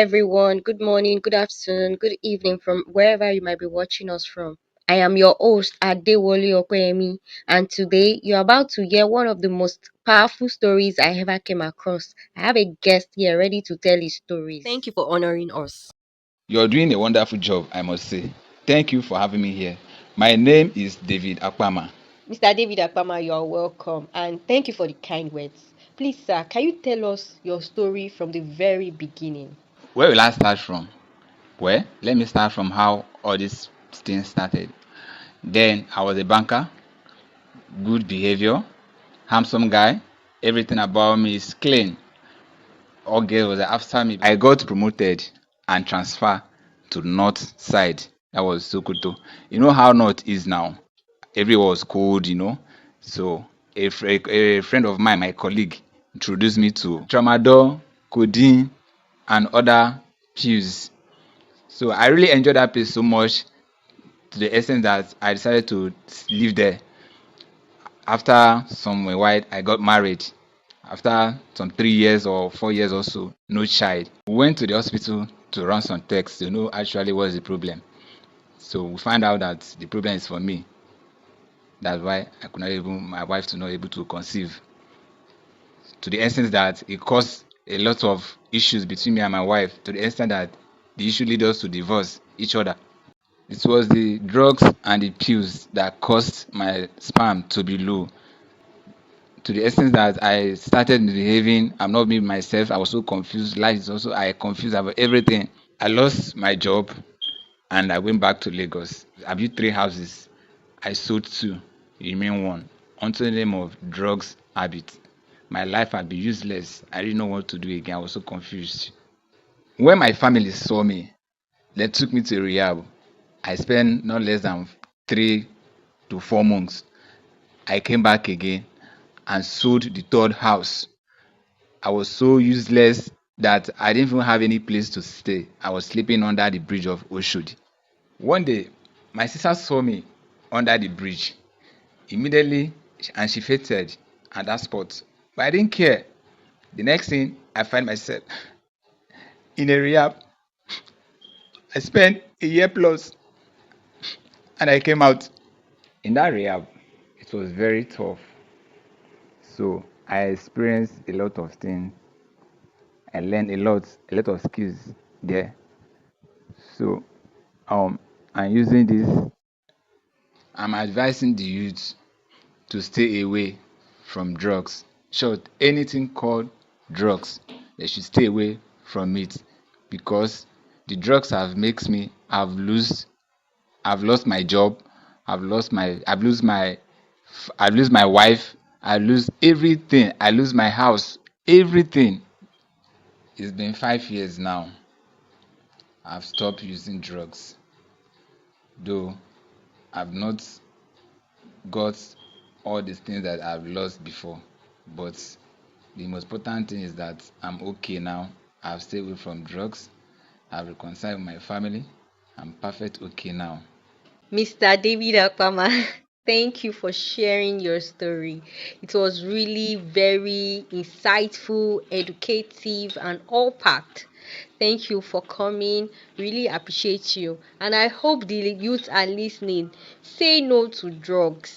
everyone. Good morning, good afternoon, good evening from wherever you might be watching us from. I am your host, K.Opeyemi, and today you're about to hear one of the most powerful stories I ever came across. I have a guest here ready to tell his stories. Thank you for honoring us. You're doing a wonderful job, I must say. Thank you for having me here. My name is David Akpama. Mr. David Akpama, you are welcome, and thank you for the kind words. Please, sir, can you tell us your story from the very beginning? Where will I start from? Well, let me start from how all this thing started. Then I was a banker, good behavior, handsome guy. Everything about me is clean. All girls was after me. I got promoted and transferred to north side. That was Sokoto. You know how north is now. Everywhere was cold. So a friend of mine, my colleague, introduced me to tramadol, codeine, and other pills. So I really enjoyed that place so much to the extent that I decided to live there. After some while, I got married. After some 3 years or 4 years or so, no child. We went to the hospital to run some tests to know actually what's the problem. So we found out that the problem is for me. That's why my wife to not able to conceive. To the extent that it caused a lot of issues between me and my wife, to the extent that the issue led us to divorce each other. It was the drugs and the pills that caused my sperm to be low. To the extent that I started behaving, I'm not being myself. I was so confused. Life is also I confused about everything. I lost my job and I went back to Lagos. I built 3 houses. I sold two, remain one. Unto the name of drugs habit. My life had been useless. I didn't know what to do again. I was so confused. When my family saw me, they took me to rehab. I spent not less than 3 to 4 months. I came back again and sold the third house. I was so useless that I didn't even have any place to stay. I was sleeping under the bridge of Oshodi. One day, my sister saw me under the bridge immediately and she fainted at that spot. But I didn't care. The next thing, I find myself in a rehab. I spent a year plus and I came out. In that rehab, it was very tough. So I experienced a lot of things. I learned a lot of skills there. So I'm using this. I'm advising the youth to stay away from drugs. Short, anything called drugs, they should stay away from it because the drugs have makes me I've lost my job, I've lose my wife, I lose everything, I lose my house, everything. It's been 5 years now. I've stopped using drugs, though I've not got all these things that I've lost before. But the most important thing is that I'm okay now. I've stayed away from drugs. I've reconciled with my family. I'm perfect okay now. Mr. David Akpama, thank you for sharing your story. It was really very insightful, educative, and all packed. Thank you for coming. Really appreciate you. And I hope the youth are listening. Say no to drugs.